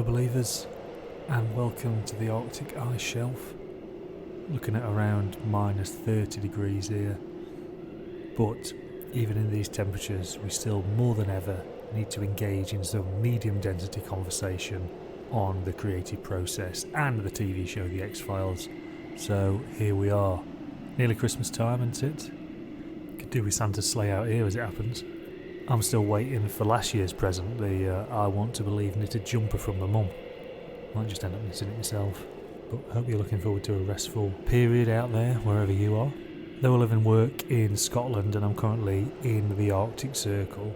Hello believers, and welcome to the Arctic ice shelf. Looking at around minus 30 degrees here, but even in these temperatures we still more than ever need to engage in some medium density conversation on the creative process and the TV show The X-Files. So here we are, nearly Christmas time, isn't it? Could do with Santa's sleigh out here as it happens. I'm still waiting for last year's present, the I Want to Believe knitted jumper from my mum. Might just end up knitting it myself. But hope you're looking forward to a restful period out there, wherever you are. Though I live and work in Scotland and I'm currently in the Arctic Circle,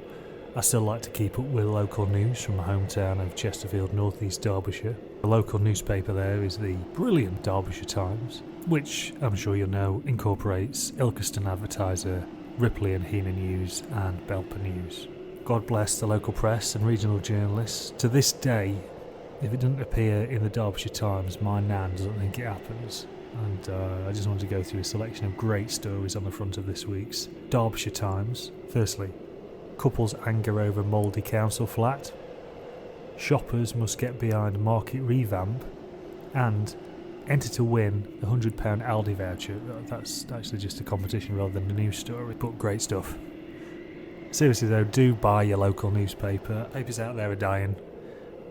I still like to keep up with local news from my hometown of Chesterfield, North East Derbyshire. The local newspaper there is the brilliant Derbyshire Times, which I'm sure you'll know incorporates Ilkeston Advertiser, Ripley and Heanor News and Belper News. God bless the local press and regional journalists. To this day, if it doesn't appear in the Derbyshire Times, my nan doesn't think it happens. And I just wanted to go through a selection of great stories on the front of this week's Derbyshire Times. Firstly, couples anger over mouldy council flat. Shoppers must get behind market revamp. And enter to win the £100 Aldi voucher. That's actually just a competition rather than a news story, but great stuff. Seriously though, do buy your local newspaper. Papers out there are dying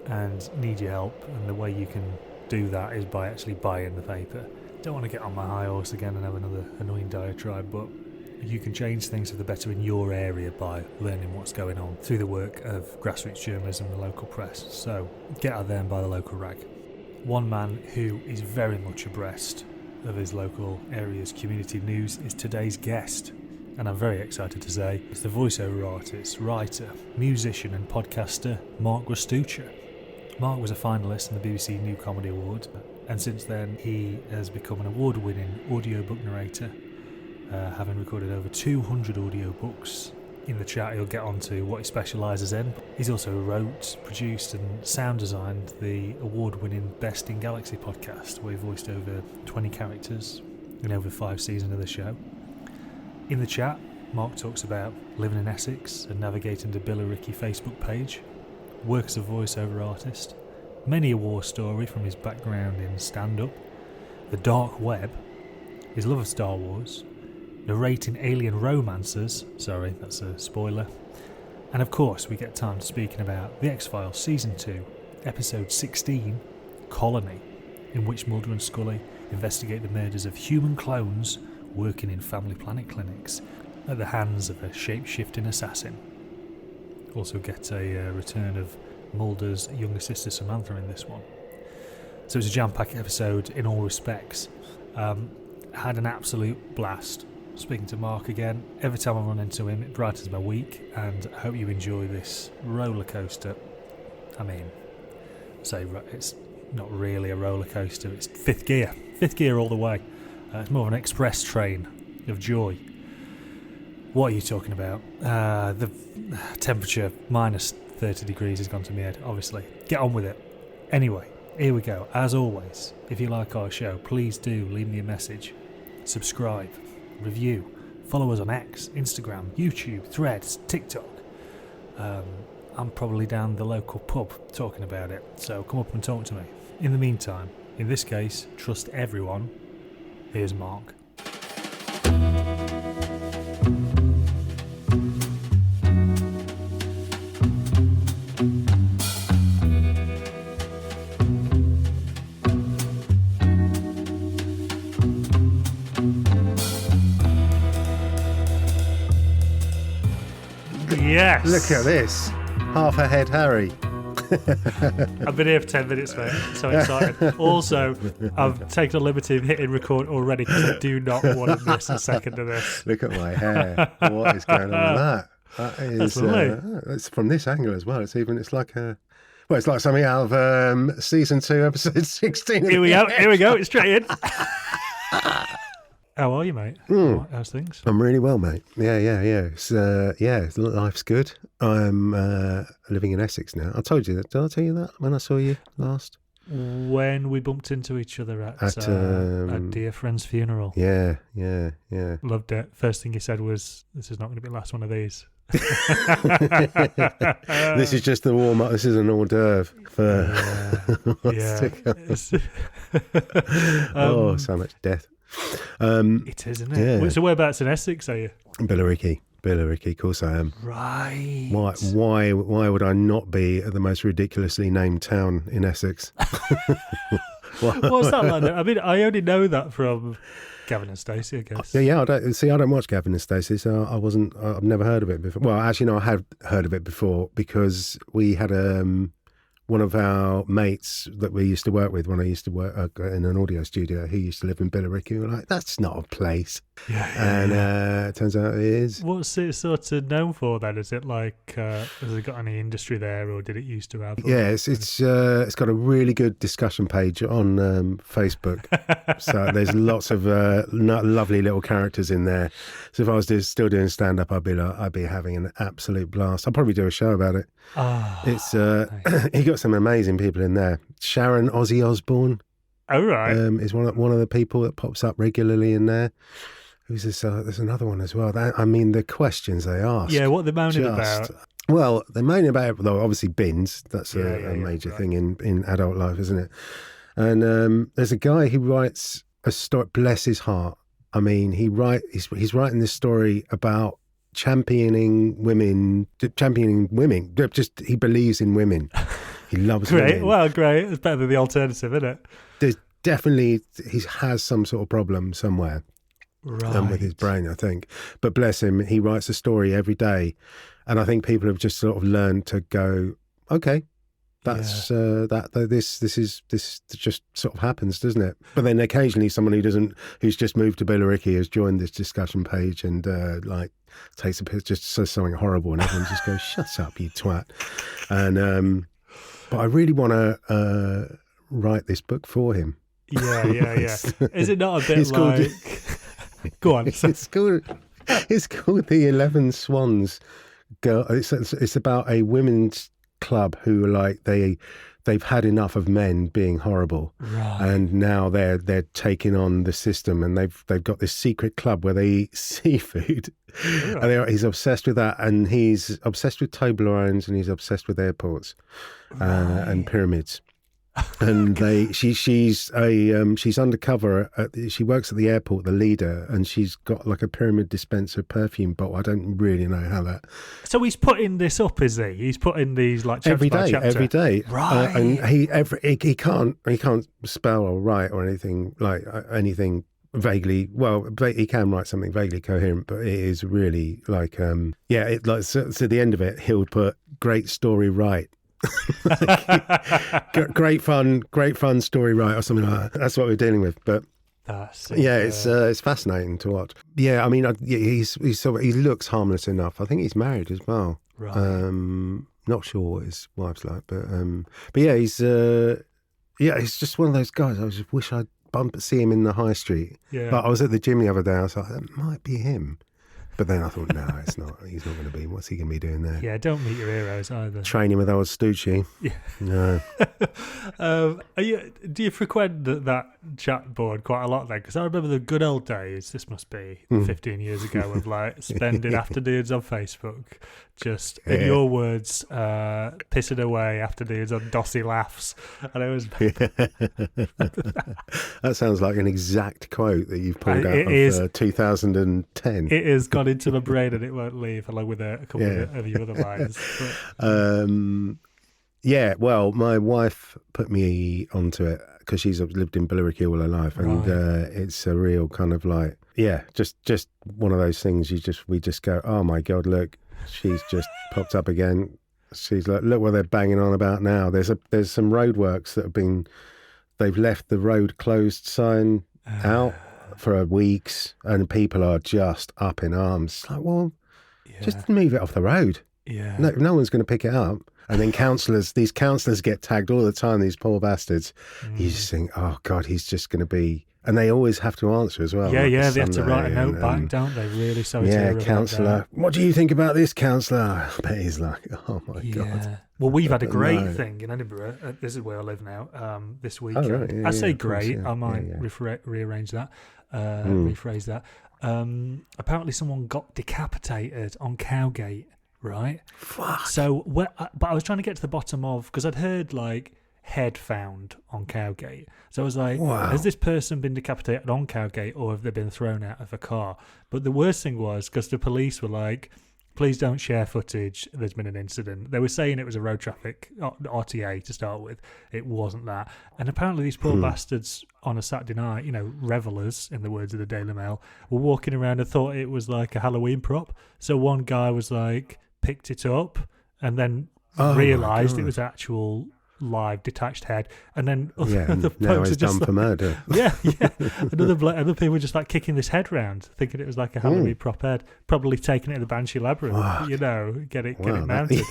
and need your help, and the way you can do that is by actually buying the paper. Don't want to get on my high horse again and have another annoying diatribe, but you can change things for the better in your area by learning what's going on through the work of grassroots journalism and the local press. So get out there and buy the local rag. One man who is very much abreast of his local area's community news is today's guest, and I'm very excited to say it's the voiceover artist, writer, musician and podcaster Mark Restuccia. Mark was a finalist in the BBC New Comedy Award, and since then he has become an award-winning audiobook narrator, having recorded over 200 audiobooks. In the chat he'll get on to what he specialises in. He's also wrote, produced and sound designed the award-winning Best in Galaxy podcast, where he voiced over 20 characters in over 5 seasons of the show. In the chat, Mark talks about living in Essex and navigating the Billericay Facebook page, work as a voiceover artist, many a war story from his background in stand-up, the dark web, his love of Star Wars, narrating alien romances, sorry, that's a spoiler, and of course we get time to speaking about The X-Files Season 2, Episode 16, Colony, in which Mulder and Scully investigate the murders of human clones working in family planning clinics at the hands of a shape-shifting assassin. Also get a return of Mulder's younger sister Samantha in this one. So it's a jam-packed episode in all respects. Had an absolute blast speaking to Mark again. Every time I run into him, it brightens my week, and I hope you enjoy this roller coaster. I mean, it's not really a roller coaster, it's fifth gear all the way. It's more of an express train of joy. What are you talking about? The temperature, minus 30 degrees, has gone to my head, obviously. Get on with it. Anyway, here we go. As always, if you like our show, please do leave me a message. Subscribe. Review, follow us on X, Instagram, YouTube, Threads, TikTok. I'm probably down the local pub talking about it, so come up and talk to me. In the meantime, in this case, trust everyone. Here's Mark. Yes. Look at this. Half a head Harry. I've been here for 10 minutes, mate. So excited. Also, I've taken a liberty of hitting record already because I do not want to miss a second of this. Look at my hair. What is going on with that? That is, it's from this angle as well. It's like something out of season 2, episode 16. Here we go. It's straight in. How are you, mate? How's things? I'm really well, mate. Yeah. It's, life's good. I'm living in Essex now. I told you that. Did I tell you that when I saw you last? When we bumped into each other at a dear friend's funeral. Yeah. Loved it. First thing you said was, "This is not going to be the last one of these." This is just the warm up. This is an hors d'oeuvre for what's to come. Oh, so much death. It is, isn't it? Yeah. So whereabouts in Essex are you? Billericay, of course I am. Right. Why would I not be at the most ridiculously named town in Essex? What's that like? I mean, I only know that from Gavin and Stacey, I guess. Yeah. I don't watch Gavin and Stacey, so I've never heard of it before. Well, actually, no, I have heard of it before because we had one of our mates that we used to work with when I used to work in an audio studio. He used to live in Billericay. We were like, that's not a place. And it turns out it is. What's it sort of known for then? Is it like, has it got any industry there, or did it used to have? Yeah, it's got a really good discussion page on Facebook. So there's lots of lovely little characters in there. So if I was still doing stand up, I'd be having an absolute blast. I'll probably do a show about it. It's nice. He got some amazing people in there. Sharon Ozzy Osbourne. Oh right, is one of the people that pops up regularly in there. Who's this? There's another one as well. The questions they ask. Yeah, what they're moaning about. Well, they're moaning about, though, obviously bins. That's a major thing in adult life, isn't it? And there's a guy who writes a story. Bless his heart. I mean, he's writing this story about championing women. Just he believes in women. He loves great. women. Well, great. It's better than the alternative, isn't it? There's definitely he has some sort of problem somewhere. Right. With his brain, I think. But bless him, he writes a story every day. And I think people have just sort of learned to go, okay, that's this just sort of happens, doesn't it? But then occasionally someone who's just moved to Billericay has joined this discussion page and takes a picture, just says something horrible, and everyone just goes, shut up, you twat. And but I really want to write this book for him. Yeah. Is it not a bit like... Go on. It's called The 11 Swans. Girl, it's about a women's club who are like they've had enough of men being horrible, right. And now they're taking on the system, and they've got this secret club where they eat seafood. Right. And he's obsessed with that, and he's obsessed with Toblerones, and he's obsessed with airports and pyramids. And she's undercover. She works at the airport, the leader, and she's got like a pyramid dispenser perfume bottle. I don't really know how that. So he's putting this up, is he? He's putting these like chapter every day, right? And he can't spell or write or anything like anything vaguely. Well, he can write something vaguely coherent, but it is really like so at the end of it, he'll put great story right. great fun story, right, or something like that. That's what we're dealing with. But it's fascinating to watch. Yeah, I mean, he looks harmless enough. I think he's married as well. Right. Not sure what his wife's like, but yeah, he's just one of those guys. I just wish I'd see him in the high street. Yeah. But I was at the gym the other day. I was like, that might be him. But then I thought, no, it's not. He's not going to be. What's he going to be doing there? Yeah, don't meet your heroes either. Training with old Stucci. Yeah. No. Do you frequent that chat board quite a lot then? Because I remember the good old days, this must be 15 years ago, of like spending afternoons on Facebook, just, in your words, pissing away afternoons on Dossy laughs. And it was... That sounds like an exact quote that you've pulled out of 2010. It has gone into my brain and it won't leave, along with a couple of your other lines. But... yeah, well, my wife put me onto it because she's lived in Billericay all her life, and it's a real kind of like, just one of those things. We just go, oh my God, look, she's just popped up again. She's like, look what they're banging on about now. There's some roadworks that they've left the road closed sign out for weeks, and people are just up in arms. It's like, well, just move it off the road. Yeah, no one's going to pick it up. And then these counsellors get tagged all the time, these poor bastards. You just think, oh God, he's just going to be... And they always have to answer as well. Yeah, they have to write a note back, don't they? Really sorry to hear about counsellor. What do you think about this, counsellor? I bet he's like, oh my God. Well, we've had a great thing in Edinburgh. This is where I live now, this weekend. Oh, right. I say great, I might rearrange that, rephrase that. Apparently someone got decapitated on Cowgate. right? Fuck. So, but I was trying to get to the bottom of, because I'd heard like head found on Cowgate. So I was like, Wow. has this person been decapitated on Cowgate, or have they been thrown out of a car? But the worst thing was, because the police were like, please don't share footage, there's been an incident. They were saying it was a road traffic RTA to start with. It wasn't that. And apparently these poor bastards on a Saturday night, revelers, in the words of the Daily Mail, were walking around and thought it was like a Halloween prop. So one guy was like, picked it up and then realised it was actual live detached head, and then other now folks he's are just done for murder. Other people were just like kicking this head round, thinking it was like a Halloween prop head, probably taking it to the Banshee Labyrinth, get it mounted.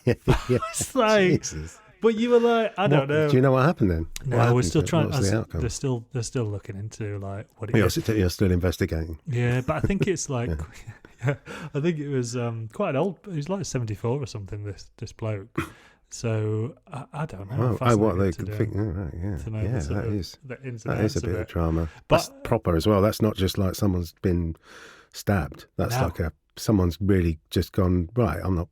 It's like, Jesus. but you were like, I don't know. Do you know what happened then? No, we're still trying. What's the outcome? They're still looking into like what it is. You're still investigating. Yeah, but I think it's like, I think it was quite an old. He was like 74 or something. This bloke. So I don't know. What they could think? That is a bit of drama. But that's proper as well. That's not just like someone's been stabbed. That's someone's really just gone, right, I'm not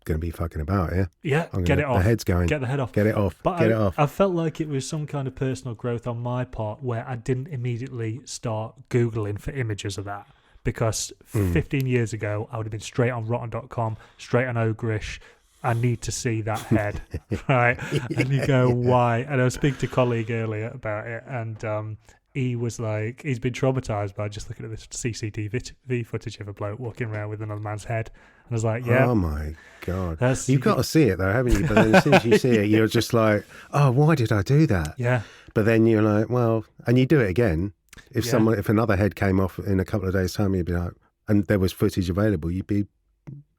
going to be fucking about here. Yeah, get it off. The head's going. Get the head off. Get it off. But get it off. I felt like it was some kind of personal growth on my part where I didn't immediately start Googling for images of that. Because 15 years ago, I would have been straight on rotten.com, straight on Ogrish. I need to see that head, right? And you go, why? And I was speaking to a colleague earlier about it, and he was like, he's been traumatised by just looking at this CCTV footage of a bloke walking around with another man's head. And I was like, yeah. Oh my God. You've got to see it though, haven't you? But then as soon as you see it, you're just like, oh, why did I do that? Yeah. But then you're like, well, and you do it again. If another head came off in a couple of days' time, you'd be like, and there was footage available, you'd be,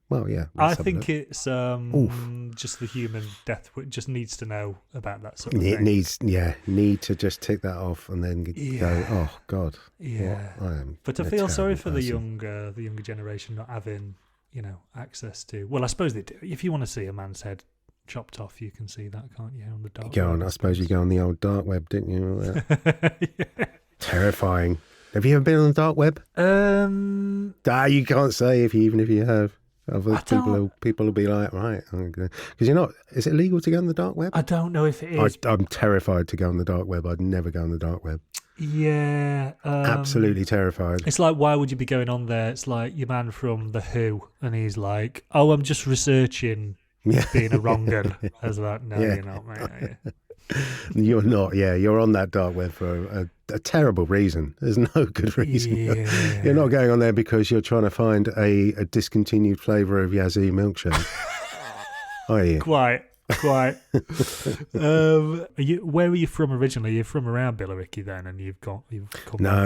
well, yeah. I think it's just the human death. Just needs to know about that sort of thing. It need to just tick that off and then go, oh God. Yeah. But I feel sorry for the younger generation not having, access to. Well, I suppose they do. If you want to see a man's head chopped off, you can see that, can't you, on the dark web? I suppose you go on the old dark web, didn't you? Yeah. Terrifying. Have you ever been on the dark web? You can't say even if you have. People will be like, right, because you're not. Is it legal to go on the dark web? I don't know if it is. I'm terrified to go on the dark web. I'd never go on the dark web. Yeah, absolutely terrified. It's like, why would you be going on there? It's like your man from The Who, and he's like, "Oh, I'm just researching being a wrong un." I was like, "No, you're not, mate." You're not. Yeah, you're on that dark web for a terrible reason. There's no good reason. Yeah. You're not going on there because you're trying to find a discontinued flavour of Yazoo milkshake. Are you? Quite. Where were you from originally? You're from around Billericay then, and you've come No.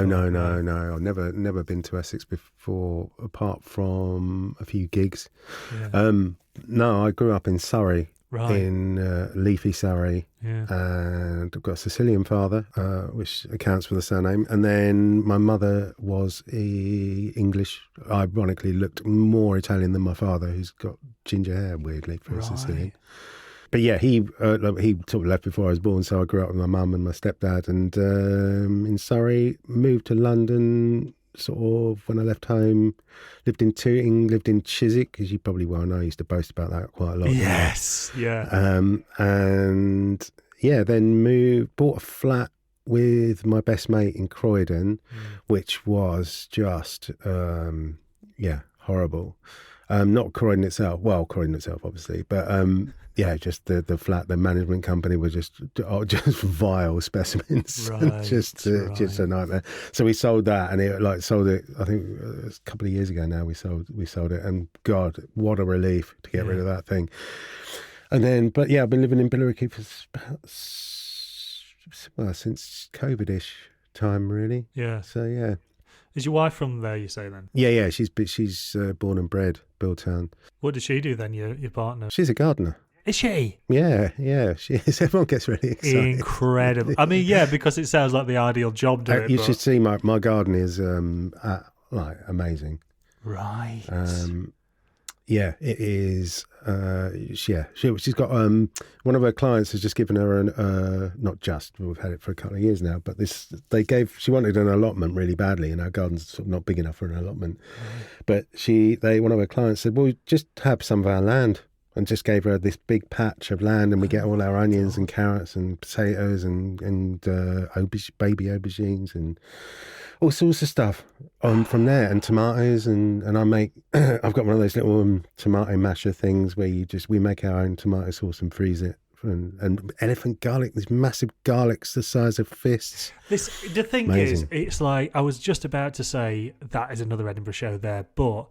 I've never been to Essex before, apart from a few gigs. Yeah. No, I grew up in Surrey. Right. In leafy Surrey, and I've got a Sicilian father, which accounts for the surname. And then my mother was English, ironically looked more Italian than my father, who's got ginger hair, weirdly, for a Sicilian. But yeah, he sort of left before I was born, so I grew up with my mum and my stepdad. And in Surrey, moved to London sort of when I left home, lived in Tooting, lived in Chiswick, as you probably well know. I used to boast about that quite a lot. Yes, yeah. And yeah, then bought a flat with my best mate in Croydon, which was just, horrible. Not Croydon itself, well, Croydon itself, obviously, but just the flat, the management company were just vile specimens, right, just a nightmare. So we sold that, and sold it. I think it was a couple of years ago now. We sold it, and God, what a relief to get rid of that thing. And then, but yeah, I've been living in Billericay for since COVID-ish time, really. Yeah. So yeah. Is your wife from there, you say then? Yeah. She's born and bred Billtown. What does she do then, your partner? She's a gardener. Is she? Yeah, she is. Everyone gets really excited. Incredible. I mean, yeah, because it sounds like the ideal job to it. You should see my garden is amazing. Right. Yeah, it is. She's got one of her clients has just given her an not just, we've had it for a couple of years now, but she wanted an allotment really badly, and our garden's sort of not big enough for an allotment. But one of her clients said, well, just have some of our land, and just gave her this big patch of land, and we get all our onions and carrots and potatoes and baby aubergines and all sorts of stuff from there, and tomatoes, and I make I've got one of those little tomato masher things where we make our own tomato sauce and freeze it, and elephant garlic, these massive garlics the size of fists. The thing Amazing. is, it's like, I was just about to say that is another Edinburgh show there, but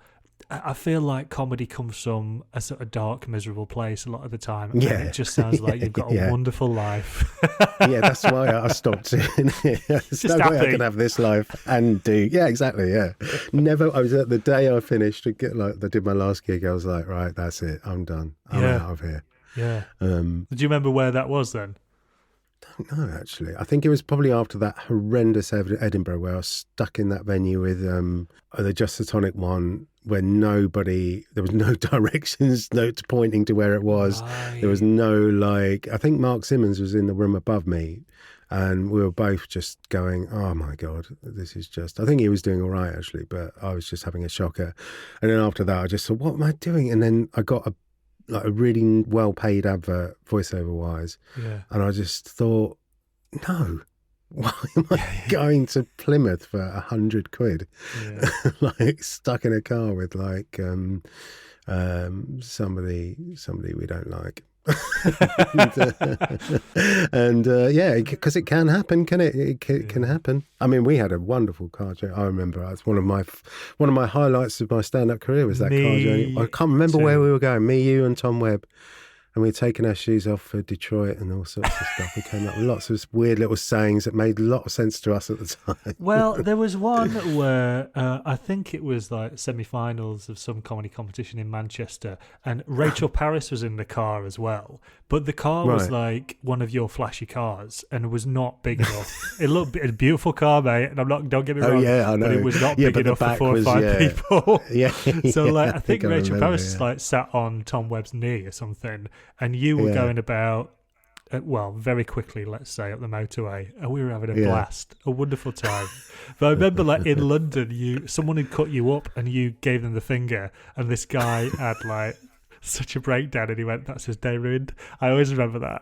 I feel like comedy comes from a sort of dark, miserable place a lot of the time. Yeah. And it just sounds like you've got a wonderful life. Yeah, that's why I stopped doing it. There's no way I can have this life and do... Yeah, exactly, yeah. Never... I was at the day I finished, I did my last gig, I was like, right, that's it, I'm done. I'm out of here. Yeah. Do you remember where that was then? No, actually. I think it was probably after that horrendous Edinburgh where I was stuck in that venue with the Just the Tonic one, where there was no directions, no pointing to where it was. Right. There was no, I think Mark Simmons was in the room above me, and we were both just going, oh my God, this is just... I think he was doing all right, actually, but I was just having a shocker. And then after that, I just thought, what am I doing? And then I got a really well-paid advert, voiceover-wise. Yeah. And I just thought, no, why am I going to Plymouth for 100 quid? Yeah. Stuck in a car with somebody we don't like. Because it can happen, can it? It can happen. I mean, we had a wonderful car journey. I remember it's one of my highlights of my stand-up career was that car journey. I can't remember where we were going. Me, you, and Tom Webb. And we had taken our shoes off for Detroit and all sorts of stuff. We came up with lots of weird little sayings that made a lot of sense to us at the time. Well, there was one where I think it was semi-finals of some comedy competition in Manchester, and Rachel Parris was in the car as well. But the car was one of your flashy cars and was not big enough. It looked a beautiful car, mate, and don't get me wrong. Yeah, I know. But it was not big enough for 4 or 5 people. So I think Rachel Parris sat on Tom Webb's knee or something, and you were going about, very quickly, let's say, up the motorway, and we were having a blast, a wonderful time. But I remember, in London, someone had cut you up, and you gave them the finger, and this guy had such a breakdown, and he went, "That's his day ruined." I always remember that.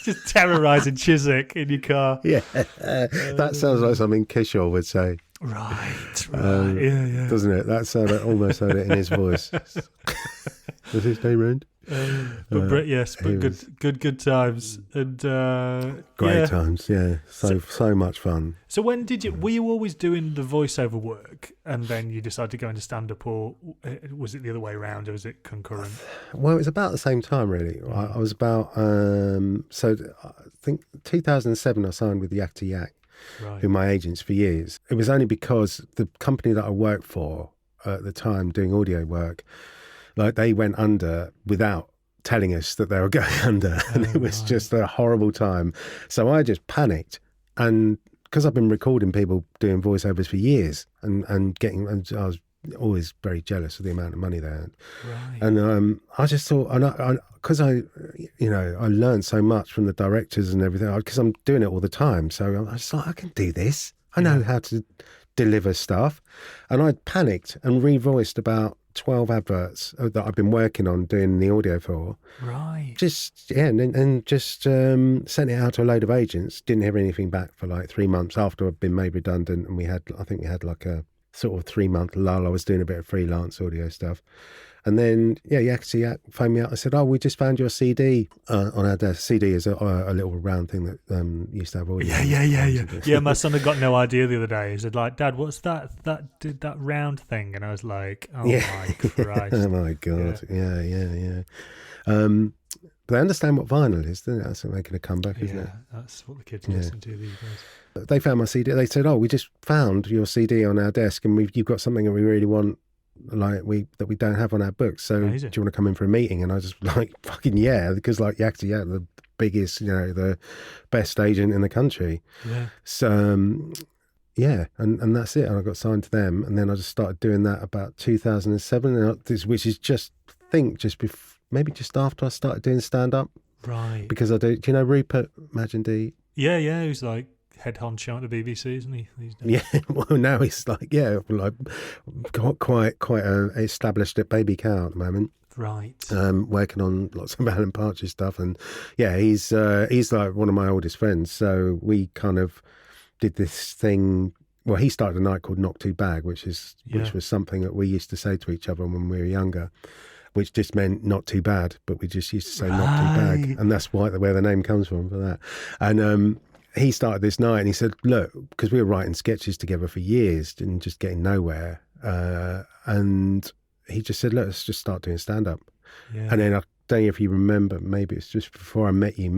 Just terrorising Chiswick in your car. Yeah, that sounds like something Kishore would say. Right. Doesn't it? That sounded almost heard it in his voice. Was his day ruined? But good times, and great times. Yeah, so much fun. So when were you always doing the voiceover work, and then you decided to go into stand up, or was it the other way around, or was it concurrent? Well, it was about the same time, really. I was about so I think 2007 I signed with Yak to Yak, who were my agents for years. It was only because the company that I worked for at the time doing audio work, they went under without telling us that they were going under, and it was just a horrible time. So I just panicked, and because I've been recording people doing voiceovers for years, and I was always very jealous of the amount of money they had. Right. And I just thought, because I learned so much from the directors and everything, because I'm doing it all the time. So I was like, I can do this. I know how to deliver stuff. And I panicked and revoiced about 12 adverts that I've been working on doing the audio for. Right. And just sent it out to a load of agents. Didn't hear anything back for 3 months after I'd been made redundant, and I think we had a sort of 3-month lull. I was doing a bit of freelance audio stuff. And then, Yak phoned me out. I said, we just found your CD on our desk. CD is a little round thing that used to have audio. Yeah, my son had got no idea the other day. He said, Dad, what's that round thing? And I was like, my Christ. Oh, my God. Yeah. But they understand what vinyl is, don't they? That's making a comeback, isn't it? Yeah, that's what the kids listen to these days. They found my CD. They said, we just found your CD on our desk, and you've got something that we really want, that we don't have on our books. So Amazing. Do you want to come in for a meeting? And I was just fucking yeah, because Yak to Yak, the biggest, the best agent in the country. Yeah. So yeah, and that's it. And I got signed to them, and then I just started doing that about 2007, which is just maybe just after I started doing stand up. Right. Because do you know Rupert Magendie? Yeah, who's like head honcho at the BBC, isn't he? These days? Yeah, well now he's like got quite established at Baby Cow at the moment. Right. Working on lots of Alan Partridge stuff, and yeah, he's like one of my oldest friends. So we kind of did this thing. Well, he started a night called Not Too Bad, which was something that we used to say to each other when we were younger, which just meant not too bad, but we just used to say not too bad, and that's where the name comes from for that. And he started this night, and he said, "Look," because we were writing sketches together for years and just getting nowhere, and he just said, let's just start doing stand-up. Yeah. And then I don't know if you remember, maybe it's just before I met you,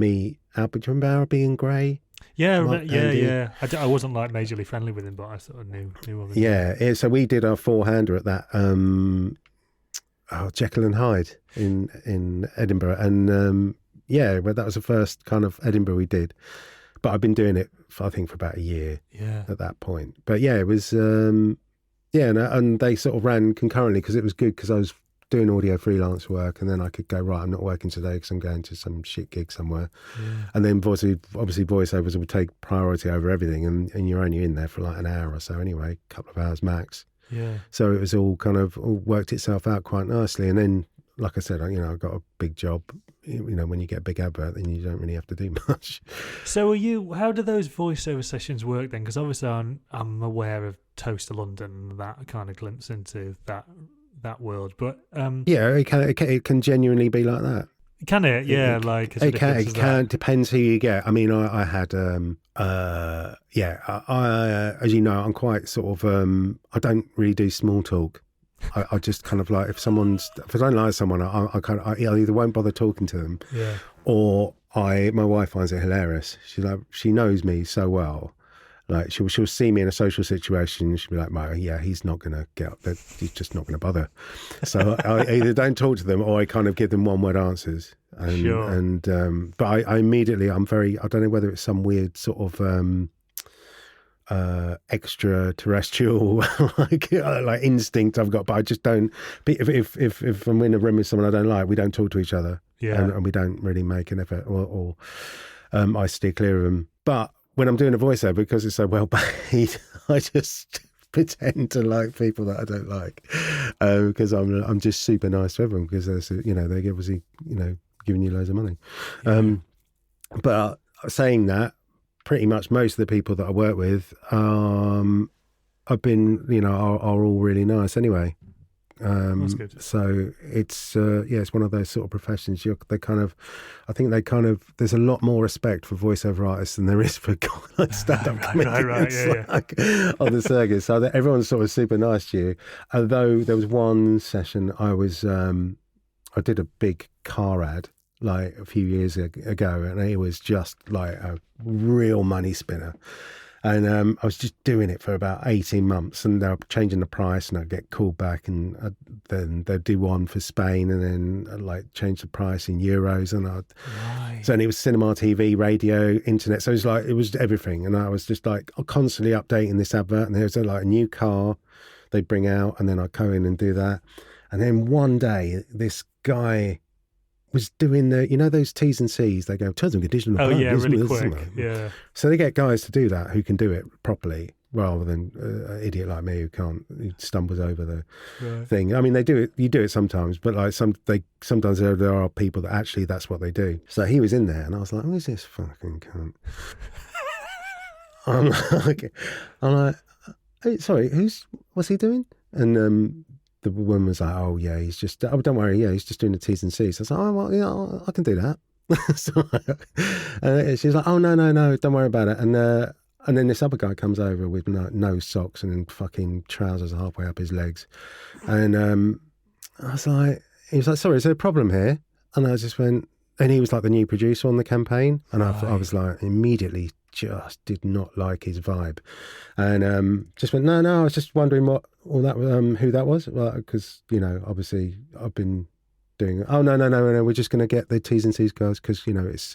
Albert, do you remember Albie and Gray? Yeah, yeah. I wasn't like majorly friendly with him, but I sort of knew of him. Yeah, so we did our four-hander at that Jekyll and Hyde in Edinburgh. And but that was the first kind of Edinburgh we did. But I've been doing it, I think, for about a year at that point. But yeah, it was... and they sort of ran concurrently because it was good because I was doing audio freelance work, and then I could go, right, I'm not working today because I'm going to some shit gig somewhere. Yeah. And then obviously voiceovers would take priority over everything, and you're only in there for like an hour or so anyway, a couple of hours max. Yeah. So it was all worked itself out quite nicely. And then, like I said, I got a big job. When you get a big advert, then you don't really have to do much. So how do those voiceover sessions work then? Because obviously I'm aware of Toast to London, that kind of glimpse into that world. But it can genuinely be like that. Can it? Yeah, it can. Depends who you get. I mean, I had as you know, I'm quite sort of I don't really do small talk. I just kind of like, if I don't like someone, I either won't bother talking to them, or my wife finds it hilarious. She knows me so well, like she'll see me in a social situation, and she'll be like, "Right, yeah, he's not going to get up. He's just not going to bother." So I either don't talk to them, or I kind of give them one word answers. But I immediately, I don't know whether it's some weird sort of extraterrestrial like instinct I've got, but I just don't. If I'm in a room with someone I don't like, we don't talk to each other, and we don't really make an effort, or I steer clear of them. But when I'm doing a voiceover, because it's so well paid, I just pretend to like people that I don't like, because I'm just super nice to everyone, because they're obviously giving you loads of money. But saying that, pretty much most of the people that I work with, I've been, are all really nice anyway. That's good. So it's it's one of those sort of professions. I think there's a lot more respect for voiceover artists than there is for like stand-up comedians on the circuit. So everyone's sort of super nice to you. Although there was one session I did a big car ad like a few years ago, and it was just like a real money spinner. And I was just doing it for about 18 months, and they were changing the price, and I'd get called back, and then they'd do one for Spain, and then I'd like change the price in euros, and so and it was cinema, TV, radio, internet, so it was everything. And I was just like constantly updating this advert, and there was like a new car they'd bring out, and then I'd go in and do that. And then one day this guy was doing those T's and C's, they go, terms and conditions. Really quick. Yeah. So they get guys to do that who can do it properly, rather than an idiot like me who stumbles over the thing. I mean, you do it sometimes, but like sometimes there are people that actually that's what they do. So he was in there, and I was like, who's this fucking cunt? I'm like, hey, sorry, what's he doing? And the woman was like, oh yeah, he's just, don't worry, yeah, he's just doing the T's and C's. I was like, oh well, yeah, I can do that. So she's like, oh no, don't worry about it. And then this other guy comes over with no socks and fucking trousers halfway up his legs. And I was like, he was like, sorry, is there a problem here? And I just went, and he was like the new producer on the campaign, and I was like, immediately just did not like his vibe, and just went, no, I was just wondering who that was, because obviously I've been doing. Oh no, we're just going to get the T's and C's, guys, because it's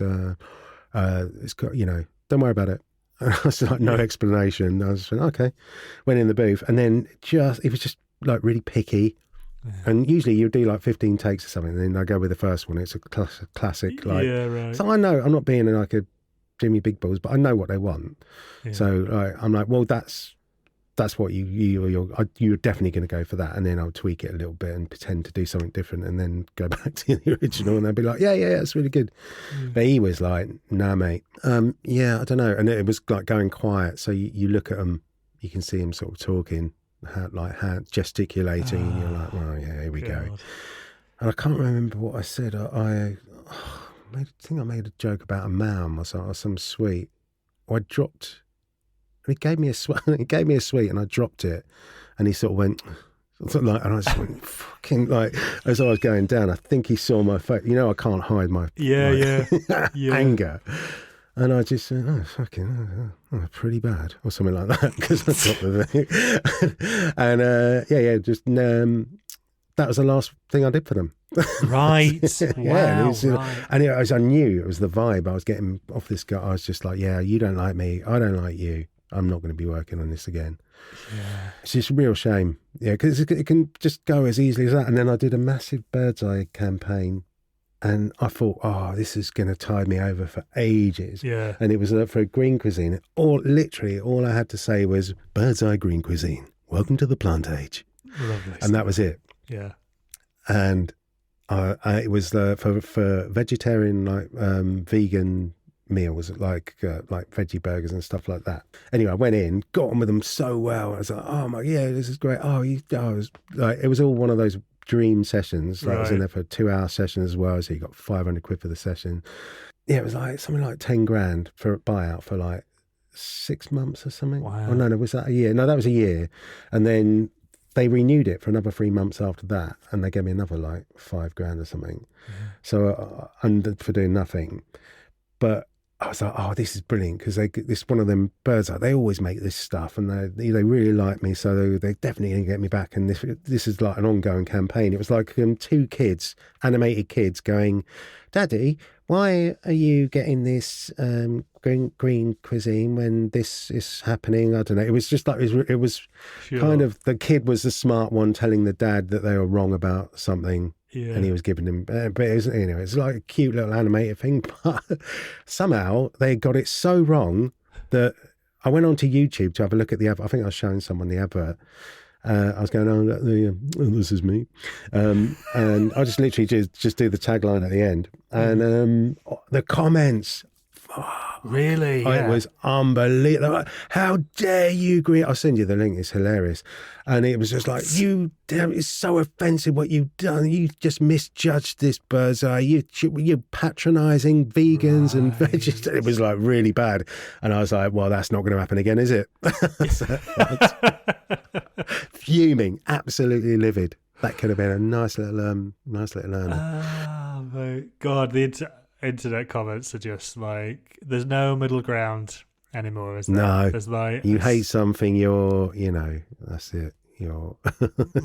got, don't worry about it. And I was like, no explanation. I was like, okay. Went in the booth, and then it was just like really picky. Yeah. And usually you do like 15 takes or something, and then I go with the first one. It's a classic. Like, yeah, right. So I know I'm not being like a Jimmy Big Balls, but I know what they want. Yeah. So I'm like, well, that's what you're definitely going to go for that, and then I'll tweak it a little bit and pretend to do something different, and then go back to the original, and they'll be like, yeah, that's really good. But he was like, nah, mate. Yeah, I don't know, and it was like going quiet. So you look at him, you can see him sort of talking. Hand gesticulating, and you're like, well, yeah, here we go. And I can't remember what I said. I think I made a joke about a mam or some sweet. Or I dropped, and he gave me a sweet, and I dropped it, and he sort of went, and I just went, fucking, like, as I was going down, I think he saw my face. I can't hide my anger. And I just said, oh, fucking, pretty bad, or something like that, because I dropped the thing. And, just, that was the last thing I did for them. Right. Wow. And I knew it was the vibe I was getting off this guy. I was just like, yeah, you don't like me. I don't like you. I'm not going to be working on this again. Yeah. It's just a real shame. Yeah, because it can just go as easily as that. And then I did a massive Bird's Eye campaign. And I thought, this is going to tide me over for ages. Yeah. And it was for a green cuisine. Literally, all I had to say was, Bird's Eye Green Cuisine. Welcome to the plant age. Lovely. And that was it. Yeah. And it was for vegetarian, vegan meals, like veggie burgers and stuff like that. Anyway, I went in, got on with them so well. I was like, oh my, yeah, this is great. It was all one of those dream sessions. Like, I was in there for a 2-hour session as well, so you got 500 quid for the session. Yeah, it was like something like 10 grand for a buyout for like 6 months or something. Wow. Oh no, was that a year? No, that was a year. And then they renewed it for another 3 months after that, and they gave me another like 5 grand or something. Yeah. So for doing nothing. But I was like, this is brilliant, because this one of them Birds Eye, they always make this stuff, and they really like me, so they definitely going to get me back. And this is like an ongoing campaign. It was like 2 kids, animated kids, going, Daddy, why are you getting this green cuisine when this is happening? I don't know. It was just like it was sure. Kind of, the kid was the smart one telling the dad that they were wrong about something. Yeah. And he was giving him, but it was, it's like a cute little animated thing. But somehow they got it so wrong that I went onto YouTube to have a look at the advert. I think I was showing someone the advert. I was going, this is me. And I just literally just do the tagline at the end. And the comments, really? It was unbelievable. How dare you, Green? I'll send you the link. It's hilarious. And it was just like, it's so offensive what you've done. You just misjudged this Bird's Eye. You're patronising vegans and veggies. It was like really bad. And I was like, well, that's not going to happen again, is it? Fuming, absolutely livid. That could have been a nice little earner. Oh my God, the internet comments are just like, there's no middle ground anymore, is there? No. There's like, you hate something, that's it. You're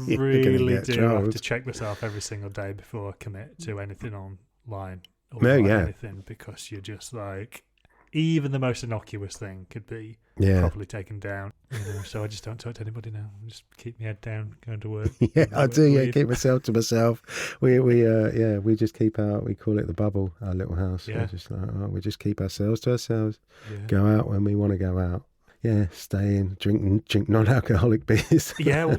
really do have to check myself every single day before I commit to anything online or anything, because you're just like, even the most innocuous thing could be properly taken down. So I just don't talk to anybody now. I just keep my head down, going to work. I do. Yeah, keep myself to myself. We just keep we call it the bubble, our little house. Yeah. We just keep ourselves to ourselves. Yeah. Go out when we want to go out. Yeah, stay in, drink non-alcoholic beers. Yeah.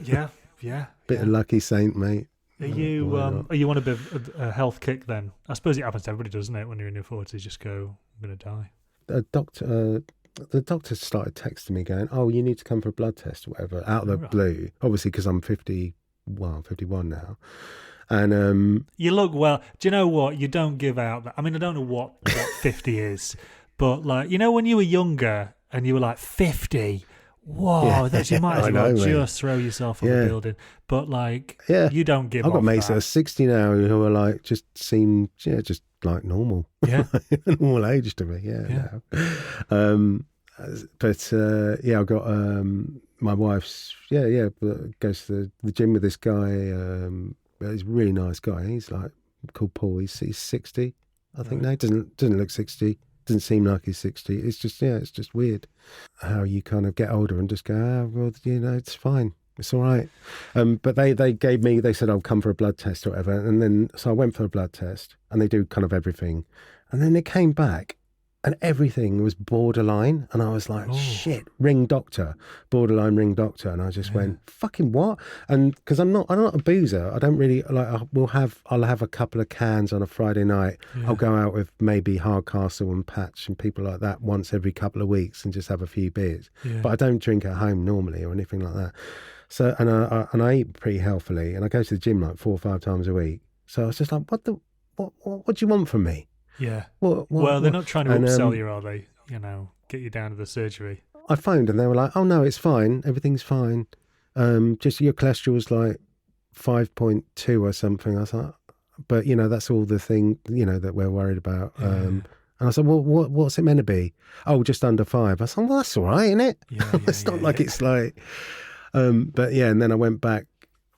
Bit of Lucky Saint, mate. Are you on a bit of a health kick then? I suppose it happens to everybody, doesn't it? When you're in your 40s, just go, I'm going to die. The doctor started texting me going, you need to come for a blood test or whatever, out of the blue. Obviously, because I'm 51 now. And you look well. Do you know what? You don't give out that. I mean, I don't know what 50 is, but like, when you were younger and you were like 50, whoa, you might as well just throw yourself off a building. But like, you don't give. I've got mates that are 60 now who are like, just seem just like normal. Yeah. Normal age to me. Yeah. But I've got my wife's goes to the gym with this guy. He's a really nice guy. He's like called Paul. He's 60, I think now. Doesn't look 60. Doesn't seem like he's 60. It's just, yeah, it's just weird how you kind of get older and just go, well, it's fine. It's all right. But they said, I'll come for a blood test or whatever. And then, so I went for a blood test, and they do kind of everything. And then it came back and everything was borderline. And I was like, shit, borderline ring doctor. And I just went, fucking what? And because I'm not a boozer. I don't really like, I'll have a couple of cans on a Friday night. Yeah. I'll go out with maybe Hardcastle and Patch and people like that once every couple of weeks and just have a few beers. Yeah. But I don't drink at home normally or anything like that. So, and I eat pretty healthily, and I go to the gym like 4 or 5 times a week. So I was just like, what do you want from me? Yeah. Well, they're not trying to upsell you, are they? Get you down to the surgery. I phoned and they were like, oh no, it's fine. Everything's fine. Just your cholesterol's like 5.2 or something. I thought, but that's all the thing, that we're worried about. Yeah. And I said, well, what's it meant to be? Oh, just under 5. I said, well, that's all right, isn't it? Yeah, it's not like it's like, but yeah. And then I went back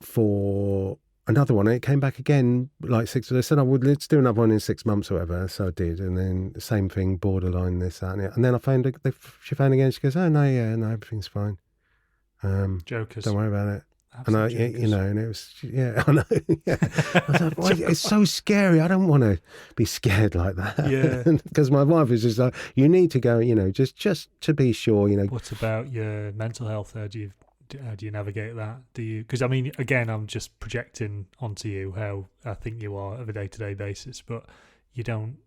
for another one, and it came back again like 6. They said, let's do another one in 6 months or whatever. So I did, and then the same thing, borderline this, that, and it. And then I found she found again. She goes, oh no, everything's fine. Jokers, don't worry about it. Absolute and and it was, I know. Yeah. I was like, well, it's so scary. I don't want to be scared like that. Yeah. Because my wife is just like, you need to go, just to be sure. What about your mental health? How do you navigate that? Do you? Because I mean, again, I'm just projecting onto you how I think you are on a day-to-day basis, but you don't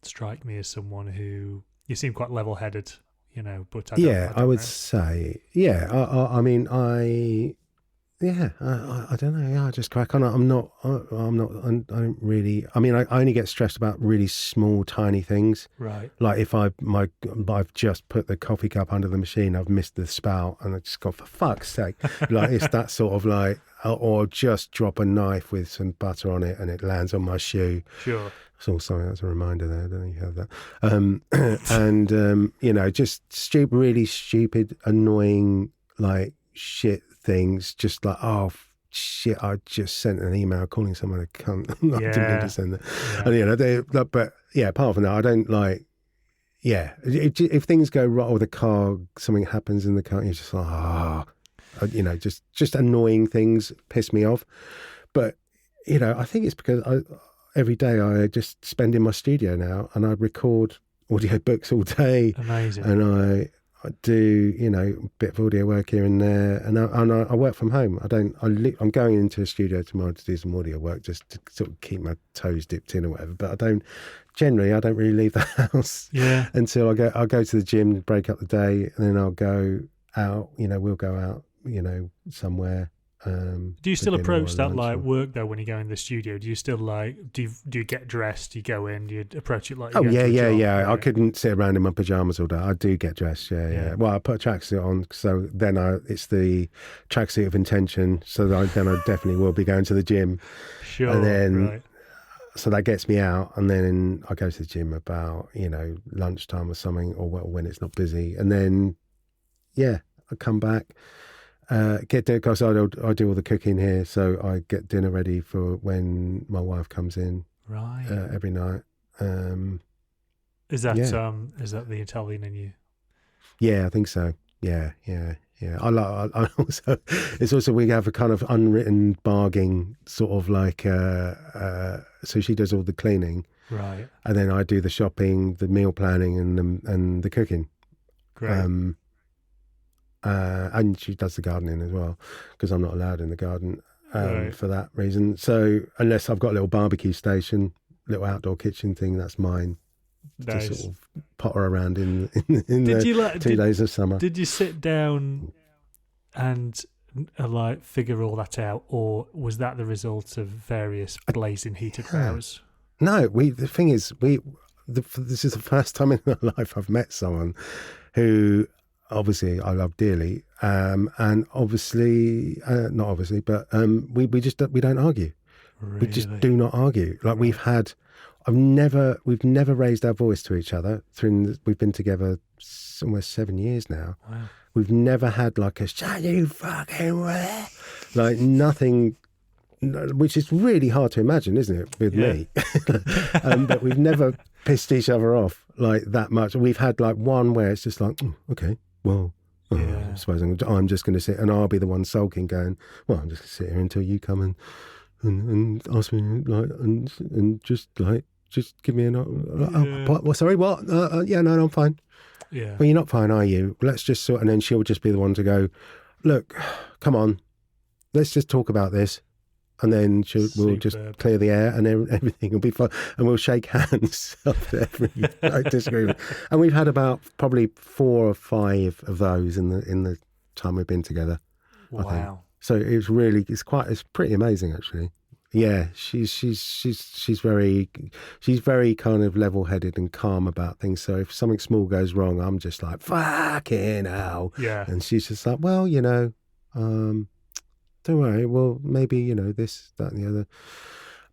strike me as someone who you seem quite level-headed, But I would say, I mean, I don't know. Yeah, I just crack on. I don't really. I mean, I only get stressed about really small, tiny things. Right. Like if I've just put the coffee cup under the machine, I've missed the spout, and I just go, for fuck's sake. Like it's that sort of like, or just drop a knife with some butter on it and it lands on my shoe. Sure. So sorry, that's a reminder there. I don't know if you heard that. And just really stupid, annoying, like shit things, just like, oh shit, I just sent an email calling someone a cunt. I didn't mean to send that. And but yeah, apart from that, I don't like, if things go wrong or the car, something happens in the car, you're just like, just annoying things piss me off. But I think it's because every day I just spend in my studio now, and I record audiobooks all day. Amazing. And I do, a bit of audio work here and there, and I work from home. I'm going into a studio tomorrow to do some audio work just to sort of keep my toes dipped in or whatever. But I don't really leave the house until I'll go to the gym, break up the day, and then I'll go out. We'll go out, somewhere. Do you still approach that like work though when you go in the studio? Do you still like do you get dressed? Do you go in? Do you approach it like? Yeah. I couldn't sit around in my pajamas all day. I do get dressed. Yeah. Well, I put a tracksuit on, so then it's the tracksuit of intention. So then I definitely will be going to the gym. Sure. And then so that gets me out, and then I go to the gym about lunchtime or something, or when it's not busy, and then I come back. Get dinner, because I do all the cooking here, so I get dinner ready for when my wife comes in. Right. Every night. Is that the Italian in you? Yeah, I think so. Yeah. I also, it's also, we have a kind of unwritten bargain, sort of like, so she does all the cleaning, right, and then I do the shopping, the meal planning, and the cooking. Great. And she does the gardening as well, because I'm not allowed in the garden for that reason. So unless I've got a little barbecue station, little outdoor kitchen thing, that's mine. Nice. To sort of potter around in the 2 days of summer. Did you sit down and figure all that out, or was that the result of various blazing heated rows? No, the thing is, this is the first time in my life I've met someone who obviously I love dearly, and obviously not obviously, but we don't argue. Really? We just do not argue. Like we've never raised our voice to each other. We've been together almost 7 years now. Wow. We've never had like a shut you fucking way, like nothing. which is really hard to imagine, isn't it, with me? But we've never pissed each other off like that much. We've had like one where it's just like, okay, well, I suppose I'm just going to sit, and I'll be the one sulking, going, well, I'm just going to sit here until you come and ask me, like, and just give me sorry, what? No, I'm fine. Yeah. Well, you're not fine, are you? Let's just sort, and then she'll just be the one to go, look, come on, let's just talk about this. And then we'll just clear the air, and everything will be fine. And we'll shake hands after every disagreement. And we've had about probably 4 or 5 of those in the time we've been together. Wow. I think. So it's pretty amazing, actually. Yeah, she's very kind of level-headed and calm about things. So if something small goes wrong, I'm just like, fucking hell. Yeah. And she's just like, well, don't worry, well, maybe, this, that, and the other.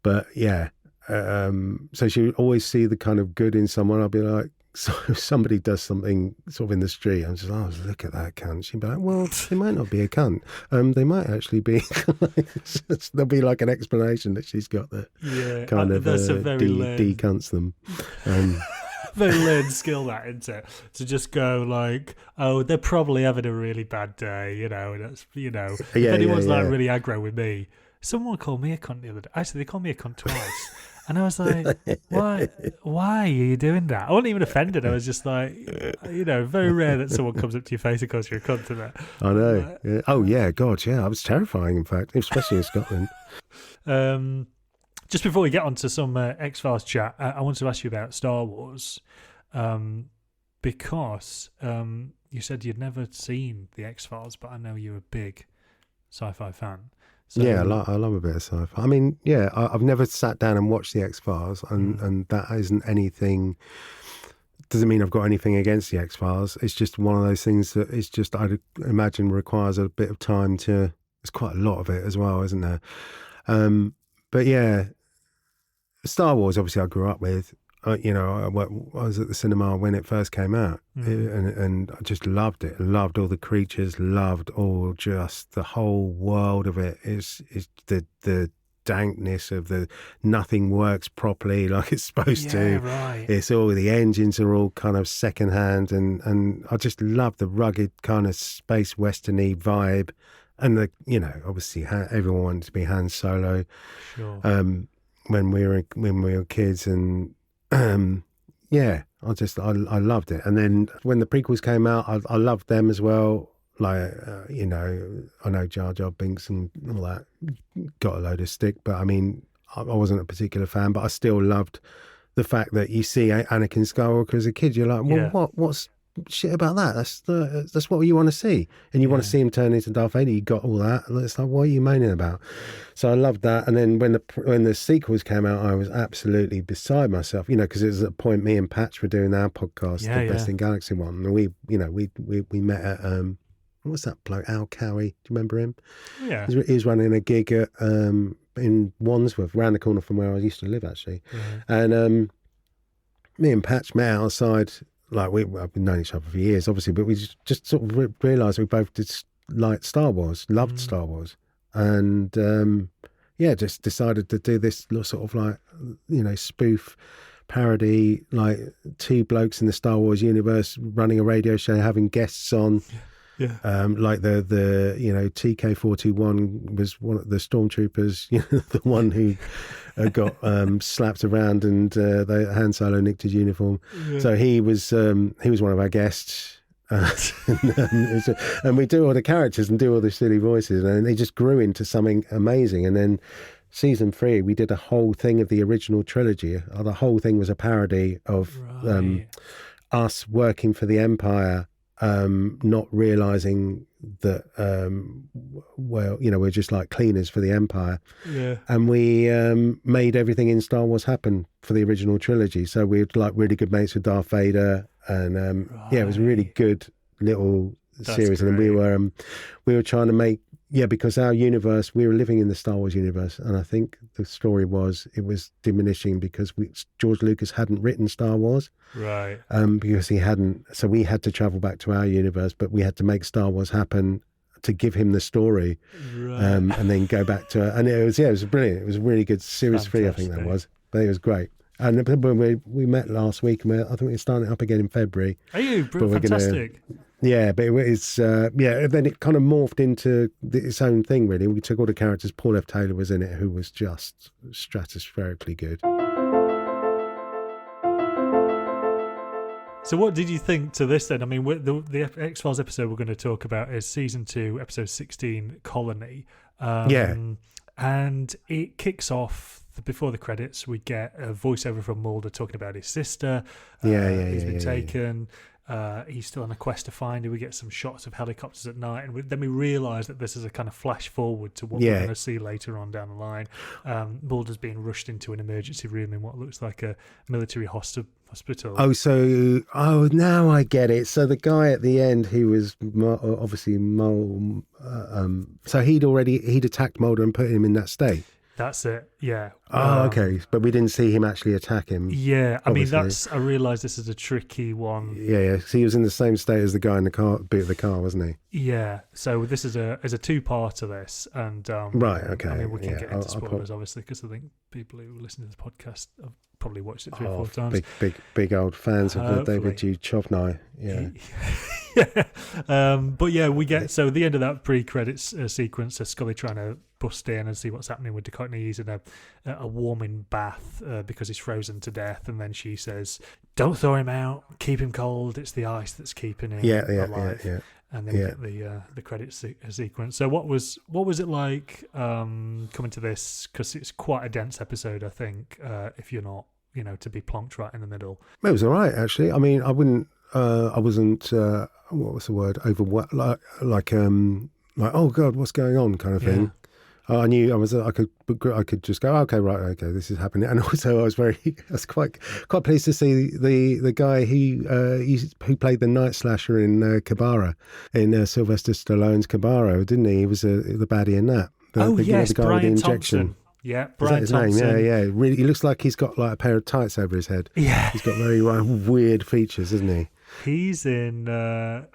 But yeah, so she would always see the kind of good in someone. I'll be like, so if somebody does something sort of in the street, I'm just like, look at that cunt. She'd be like, well, they might not be a cunt. They might actually be, there'll be like an explanation that she's got that kind of decunts them. Very learned skill, that, isn't it? To just go like, oh, they're probably having a really bad day, that's, if anyone's like really aggro with me, someone called me a cunt the other day. Actually, they called me a cunt twice. And I was like, why are you doing that? I wasn't even offended. I was just like, very rare that someone comes up to your face and calls you a cunt to that. I know. Oh, yeah, God, yeah. It was terrifying, in fact, especially in Scotland. Just before we get on to some X-Files chat, I want to ask you about Star Wars, because you said you'd never seen the X-Files, but I know you're a big sci-fi fan. So, yeah, I love a bit of sci-fi. I mean, yeah, I've never sat down and watched the X-Files, and that isn't anything, doesn't mean I've got anything against the X-Files. It's just one of those things that it's just, I'd imagine, requires a bit of time to, there's quite a lot of it as well, isn't there? But yeah, Star Wars, obviously, I grew up with. I was at the cinema when it first came out, and I just loved it. Loved all the creatures. Loved all just the whole world of it. Is the dankness of the nothing works properly like it's supposed to. Right. It's all the engines are all kind of secondhand, and I just love the rugged kind of space westerny vibe, and obviously everyone wanted to be Han Solo. Sure. When we were kids, and yeah, I loved it. And then when the prequels came out, I loved them as well. Like I know Jar Jar Binks and all that got a load of stick, but I mean, I wasn't a particular fan, but I still loved the fact that you see Anakin Skywalker as a kid. You're like, well, what's shit about that? That's what you want to see, and you want to see him turn into Darth Vader. You got all that, and it's like, what are you moaning about? So I loved that. And then when the sequels came out, I was absolutely beside myself, because it was at a point me and Patch were doing our podcast, the Best in Galaxy one, and we met at what was that bloke, Al Cowie? Do you remember him? Yeah, he was running a gig at in Wandsworth, round the corner from where I used to live, actually. And me and Patch met outside. Like I've known each other for years, obviously, but we just sort of realised we both did like Star Wars, loved Star Wars, and just decided to do this sort of like spoof parody, like two blokes in the Star Wars universe running a radio show, having guests on. Yeah. Like the TK421 was one of the stormtroopers, the one who got slapped around, and Han Solo nicked his uniform. Yeah. So he was one of our guests, and we do all the characters and do all the silly voices, and they just grew into something amazing. And then season 3, we did a whole thing of the original trilogy. The whole thing was a parody of us working for the Empire. Not realizing that we're just like cleaners for the Empire, and we made everything in Star Wars happen for the original trilogy. So we had like really good mates with Darth Vader, and it was a really good little series. Great. And we were trying to make because our universe, we were living in the Star Wars universe, and I think the story was it was diminishing because George Lucas hadn't written Star Wars, right? Because he hadn't, so we had to travel back to our universe, but we had to make Star Wars happen to give him the story, and then go back to it. And it was brilliant. It was a really good series 3, I think that was. But it was great. And we met last week, and I think we're starting it up again in February. Are you? Fantastic. Yeah, but it's then it kind of morphed into its own thing, really. We took all the characters. Paul F. Taylor was in it, who was just stratospherically good. So what did you think to this then? I mean, the X-Files episode we're going to talk about is season 2, episode 16, Colony. And it kicks off, before the credits, we get a voiceover from Mulder talking about his sister. He's been taken. He's still on a quest to find her. We get some shots of helicopters at night, and then we realise that this is a kind of flash forward to what we're going to see later on down the line. Mulder's being rushed into an emergency room in what looks like a military hospital. Now I get it. So the guy at the end, who was obviously so he'd attacked Mulder and put him in that state. That's it, yeah. Okay. But we didn't see him actually attack him. Yeah, I mean, I realise this is a tricky one. Yeah. So he was in the same state as the guy in the car, boot of the car, wasn't he? Yeah. So this is a two-part to this, and right. Okay. I mean, we can get into spoilers, obviously, because I think people who listen to this podcast have probably watched it 3 or 4 times. Big old fans of David Duchovny. Yeah. But yeah, we get so the end of that pre-credits sequence. Scully trying to bust in and see what's happening with Duchovny. He's in a warming bath because he's frozen to death, and then she says, "Don't throw him out. Keep him cold. It's the ice that's keeping him alive." Yeah. And then we get the credits sequence. So what was it like coming to this? Because it's quite a dense episode, I think. If you're not, to be plonked right in the middle. It was all right, actually. I mean, I wasn't. What was the word? Overwhelmed, like oh God, what's going on, kind of thing. I knew I could just go, okay, right, okay, this is happening. And also I was quite pleased to see the guy who played the night slasher in Cabara, in Sylvester Stallone's Cabara, didn't he? He was the baddie in that. Yes, the guy Brian with the injection. Thompson. Yeah, Brian Thompson. Name? Yeah. Really, he looks like he's got like a pair of tights over his head. Yeah. He's got very weird features, isn't he? He's in a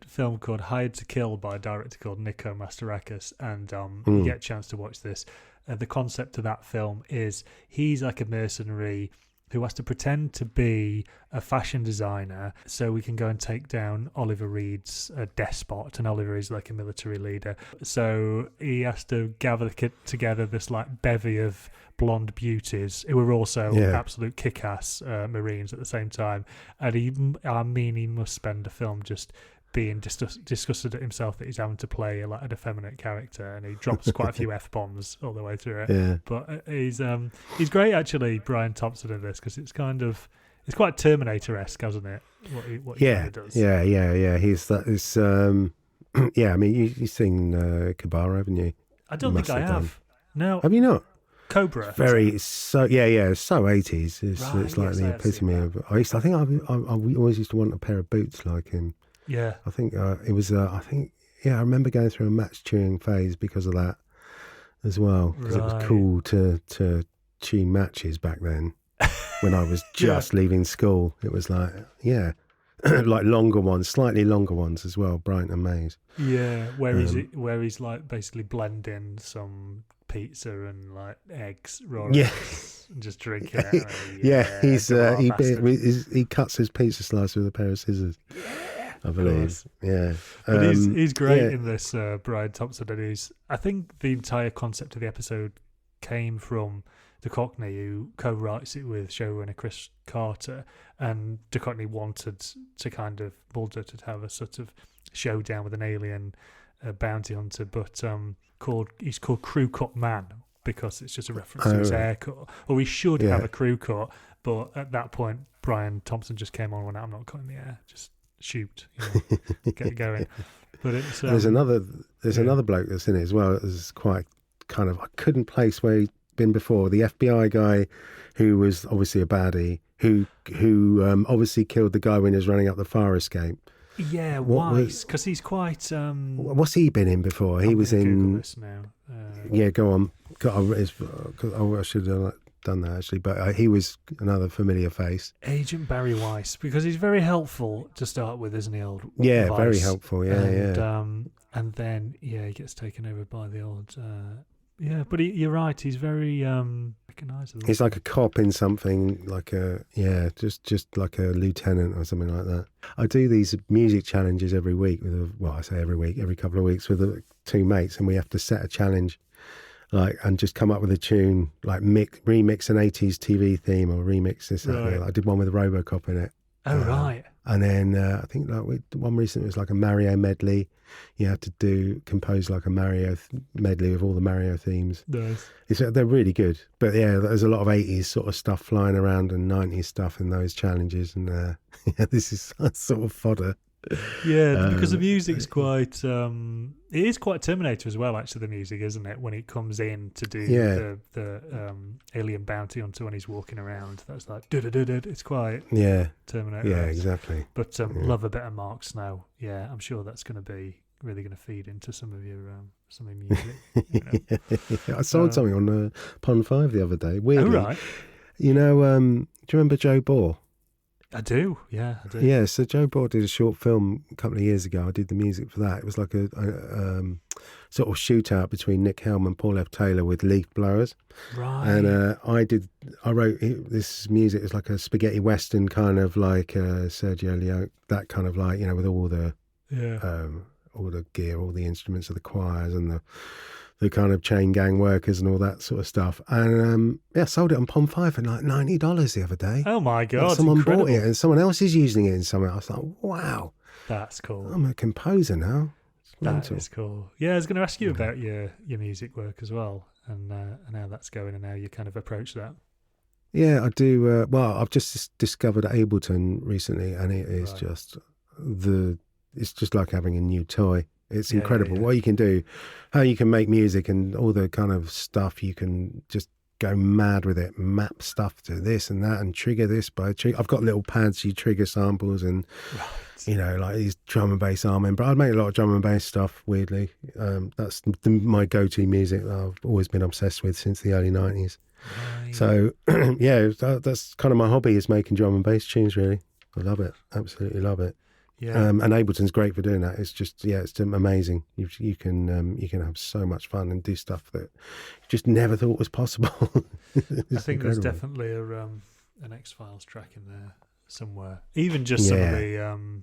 film called Hired to Kill by a director called Nico Mastorakis, and you get a chance to watch this. The concept of that film is he's like a mercenary who has to pretend to be a fashion designer so we can go and take down Oliver Reed's despot, and Oliver is like a military leader. So he has to gather together this like bevy of blonde beauties who are also absolute kick-ass Marines at the same time. And he must spend a film just being disgusted at himself that he's having to play like an effeminate character, and he drops quite a few F-bombs all the way through it. Yeah. But he's great, actually, Brian Thompson, in this, because it's quite Terminator-esque, hasn't it? What he does. Yeah. He's that. It's I mean, you've seen Cabara, haven't you? I don't think I have. No. Have you not? Cobra. So 80s. It's like the epitome of. I always used to want a pair of boots like him. Yeah, I think it was. I remember going through a match tune phase because of that as well. Because it was cool to tune matches back then. When I was just leaving school, it was like like longer ones, slightly longer ones as well, Bryant and Mays. Yeah, where he's like basically blending some pizza and like eggs, raw eggs, and just drinking it. He cuts his pizza slice with a pair of scissors. I believe, But he's great in this, Brian Thompson, and I think the entire concept of the episode came from Duchovny, who co-writes it with showrunner Chris Carter, and Duchovny wanted to kind of Mulder to have a sort of showdown with an alien bounty hunter, but he's called Crew Cut Man because it's just a reference to his haircut, or he should have a crew cut, but at that point Brian Thompson just came on and went, I'm not cutting the hair, just shoot, get it going. But it's there's another bloke that's in it as well. It's quite kind of, I couldn't place where he'd been before. The FBI guy who was obviously a baddie, who obviously killed the guy when he was running up the fire escape. Yeah, Wise, because he's quite. What's he been in before? He was in. This now. Go on. I should done that actually, but he was another familiar face. Agent Barry Weiss, because he's very helpful to start with, isn't he, old Yeah, Weiss? very helpful. Yeah, And then he gets taken over by the old. But you're right. He's very recognisable. He's like a cop in something, like just like a lieutenant or something like that. I do these music challenges every week I say every week, every couple of weeks with two mates, and we have to set a challenge, and just come up with a tune, like remix an 80s TV theme or remix this. Right. I did one with RoboCop in it. Oh, right. And then I think one recently was like a Mario medley. You have to compose like a Mario medley with all the Mario themes. Nice. They're really good. But yeah, there's a lot of 80s sort of stuff flying around and 90s stuff in those challenges. And this is sort of fodder. Yeah, because the music's quite... it is quite Terminator as well, actually, the music, isn't it? When it comes in to do the alien bounty hunter when he's walking around. That's like... It's quite Terminator. Yeah, exactly. But love a bit of Mark Snow. Yeah, I'm sure that's going to be really going to feed into some of your music. You know? I sold something on Pond 5 the other day. Weirdly. Oh, right. You know, do you remember Joe Bohr? I do, yeah. I do. Yeah, so Joe Bohr did a short film a couple of years ago. I did the music for that. It was like a sort of shootout between Nick Helm and Paul F. Taylor with leaf blowers. Right. And I wrote this music. It's like a spaghetti western kind of like Sergio Leone, that kind of like, with all the gear, all the instruments of the choirs and the kind of chain gang workers and all that sort of stuff. And I sold it on Pond 5 for like $90 the other day. Oh my God. Like someone bought it and someone else is using it in something. I was like, wow. That's cool. I'm a composer now. That is cool. Yeah, I was going to ask you about your music work as well and how that's going and how you kind of approach that. Yeah, I do. I've just discovered Ableton recently, and it is it's just like having a new toy. It's incredible what you can do, how you can make music and all the kind of stuff. You can just go mad with it, map stuff to this and that and trigger this by I've got little pads you trigger samples and, like these drum and bass arm. But I'd make a lot of drum and bass stuff, weirdly. That's my go-to music that I've always been obsessed with since the early 90s. Right. So, that's kind of my hobby, is making drum and bass tunes, really. I love it. Absolutely love it. Yeah. And Ableton's great for doing that. It's just, it's amazing. You can have so much fun and do stuff that you just never thought was possible. I think incredible. There's definitely an X-Files track in there somewhere. Even just some of the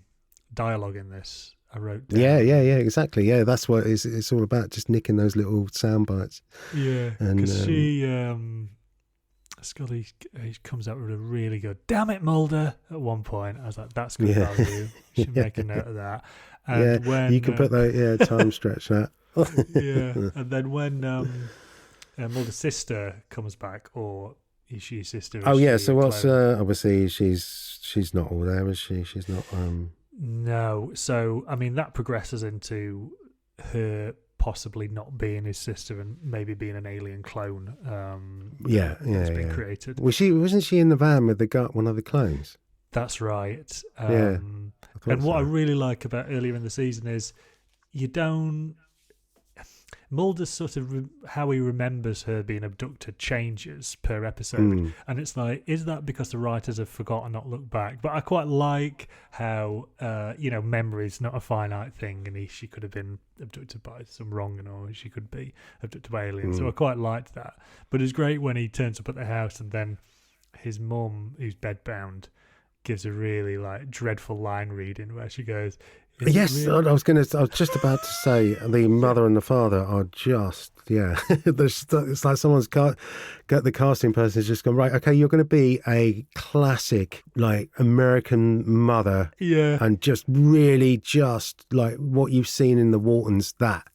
dialogue in this I wrote down. Yeah, exactly. Yeah, that's what it's all about, just nicking those little sound bites. Yeah, because Scully, he comes out with a really good "damn it, Mulder" at one point. I was like, that's good value. You should make a note of that. And when, you can put that, time stretch that. And then when Mulder's sister comes back, or is she his sister? So what's obviously she's not all there, is she? She's not. No, so I mean that progresses into her possibly not being his sister and maybe being an alien clone. That's been created. Wasn't she in the van with one of the clones? That's right. And what I really like about earlier in the season is Mulder's sort of how he remembers her being abducted changes per episode, and it's like, is that because the writers have forgotten not look back? But I quite like how memory's not a finite thing, and she could have been abducted by some wrong, or she could be abducted by aliens. So I quite liked that. But it's great when he turns up at the house, and then his mum, who's bedbound, gives a really like dreadful line reading where she goes, yes, really? I was just about to say the mother and the father are just, it's like someone's got the casting person has just gone, right, okay, you're going to be a classic like American mother, and just really just like what you've seen in the Waltons, that.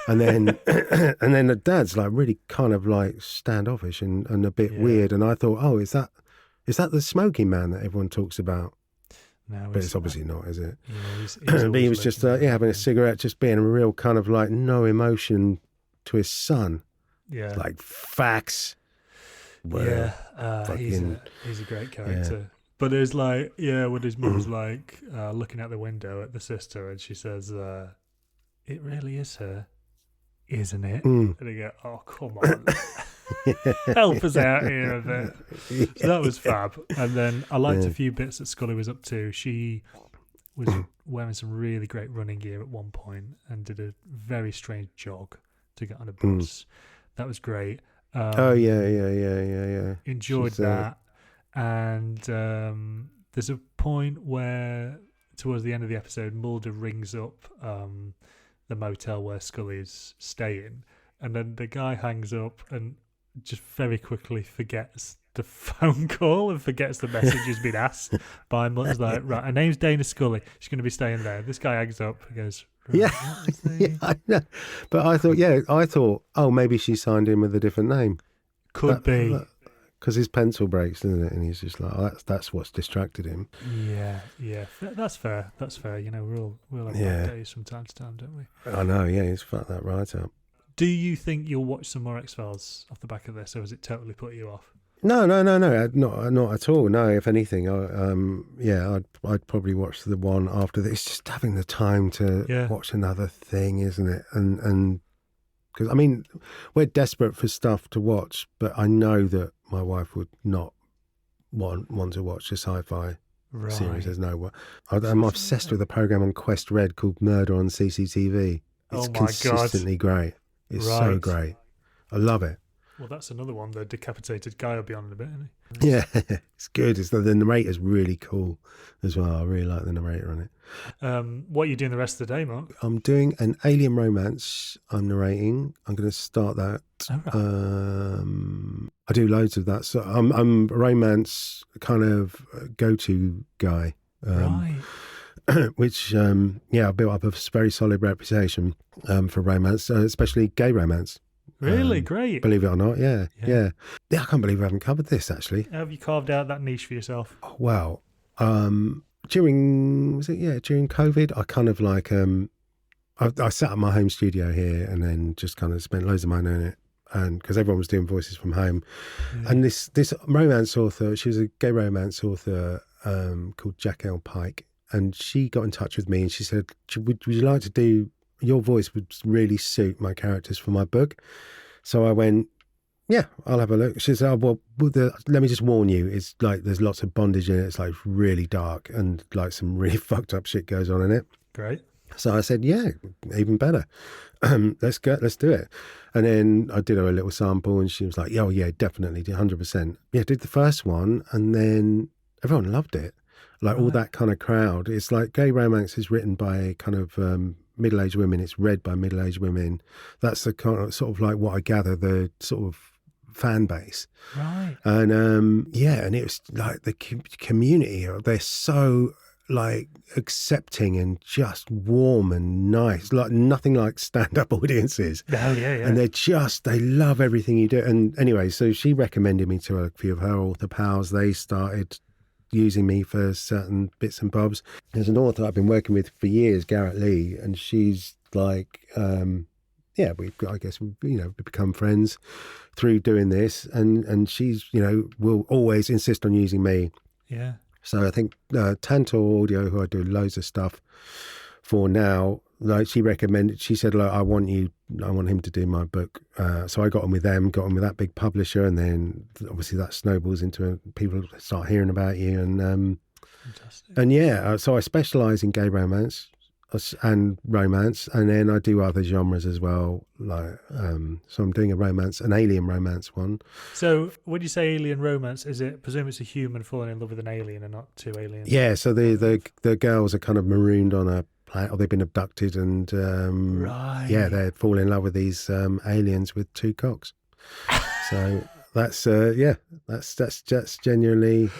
And then and then the dad's like really kind of like standoffish and a bit weird, and I thought, oh, is that the smoking man that everyone talks about? No, but it's obviously not, is it? Yeah, he's but he was just having a cigarette, just being a real kind of like no emotion to his son. Yeah, like facts. Well, he's a great character. Yeah. But there's like, when his mum's like looking out the window at the sister, and she says, "It really is her, isn't it?" And they go, "Oh, come on." help us out here a bit. So that was fab. And then I liked a few bits that Scully was up to. She was wearing some really great running gear at one point and did a very strange jog to get on a bus. That was great. Yeah. Enjoyed that. And there's a point where, towards the end of the episode, Mulder rings up the motel where Scully is staying, and then the guy hangs up and just very quickly forgets the phone call and forgets the message has been asked by Mulder's like, right, her name's Dana Scully. She's going to be staying there. This guy hangs up and goes, right, yeah, I know. But I thought, oh, maybe she signed in with a different name. Could be. Because his pencil breaks, doesn't it? And he's just like, oh, that's what's distracted him. Yeah. That's fair. You know, we'll have bad days from time to time, don't we? I know, yeah, he's fucked that right up. Do you think you'll watch some more X-Files off the back of this, or has it totally put you off? No, not at all. No, if anything, I'd probably watch the one after this. It's just having the time to watch another thing, isn't it? And because, I mean, we're desperate for stuff to watch, but I know that my wife would not want to watch a sci-fi series. There's no way. I'm obsessed with a program on Quest Red called Murder on CCTV. It's consistently great. It's so great. I love it. Well, that's another one. The decapitated guy will be on in a bit, isn't he? Yeah, it's good. The narrator's really cool as well. I really like the narrator on it. What are you doing the rest of the day, Mark? I'm doing an alien romance. I'm narrating. I'm going to start that. I do loads of that. So I'm a romance kind of go-to guy. Which, I've built up a very solid reputation for romance, especially gay romance. Really? Great. Believe it or not, yeah. I can't believe we haven't covered this, actually. How have you carved out that niche for yourself? Well, during COVID, I kind of like, I set up my home studio here and then just kind of spent loads of money on it. And because everyone was doing voices from home. And this romance author, she was a gay romance author called Jack L. Pike. And she got in touch with me and she said, would you like to do, your voice would really suit my characters for my book. So I went, yeah, I'll have a look. She said, let me just warn you, it's like there's lots of bondage in it. It's like really dark and like some really fucked up shit goes on in it. Great. So I said, yeah, even better. Let's do it. And then I did her a little sample and she was like, oh yeah, definitely, 100%. Yeah, did the first one and then everyone loved it. Like all that kind of crowd. It's like gay romance is written by kind of middle-aged women. It's read by middle-aged women. That's the kind of sort of like what I gather the sort of fan base. Right. And and it was like the community. They're so like accepting and just warm and nice. Like nothing like stand-up audiences. Oh yeah. And they love everything you do. And anyway, so she recommended me to a few of her author pals. They started using me for certain bits and bobs. There's an author I've been working with for years, Garrett Lee, and she's like, we become friends through doing this, and she's, will always insist on using me. Yeah. So I think Tantor Audio, who I do loads of stuff for now, like she said, look, I want him to do my book. So I got on with that big publisher, and then obviously that snowballs into people start hearing about you. And fantastic. So I specialise in gay romance and romance, and then I do other genres as well. Like so I'm doing an alien romance one. So when you say alien romance, presume it's a human falling in love with an alien and not two aliens? Yeah. So the girls are kind of marooned on a planet, or they've been abducted, and they fall in love with these aliens with two cocks. So that's that's genuinely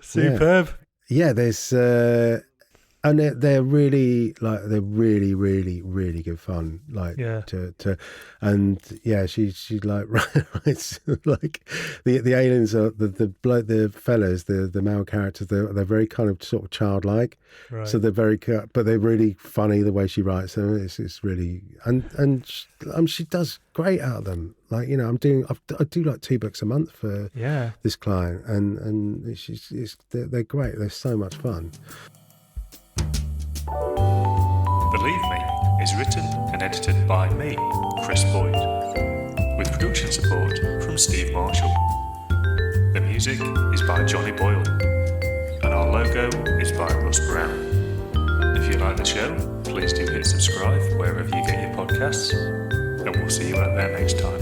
superb. Yeah, there's and they're really really really really good fun. Like she's like right, like the aliens are the fellas, the male characters, they're very kind of sort of childlike. Right. So they're very, but they're really funny the way she writes them. It's really and she does great out of them. Like I do like 2 books a month for this client, and they're great. They're so much fun. Believe me, is written and edited by me, Chris Boyd, with production support from Steve Marshall. The music is by Johnny Boyle, and our logo is by Russ Brown. If you like the show, please do hit subscribe wherever you get your podcasts, and we'll see you out there next time.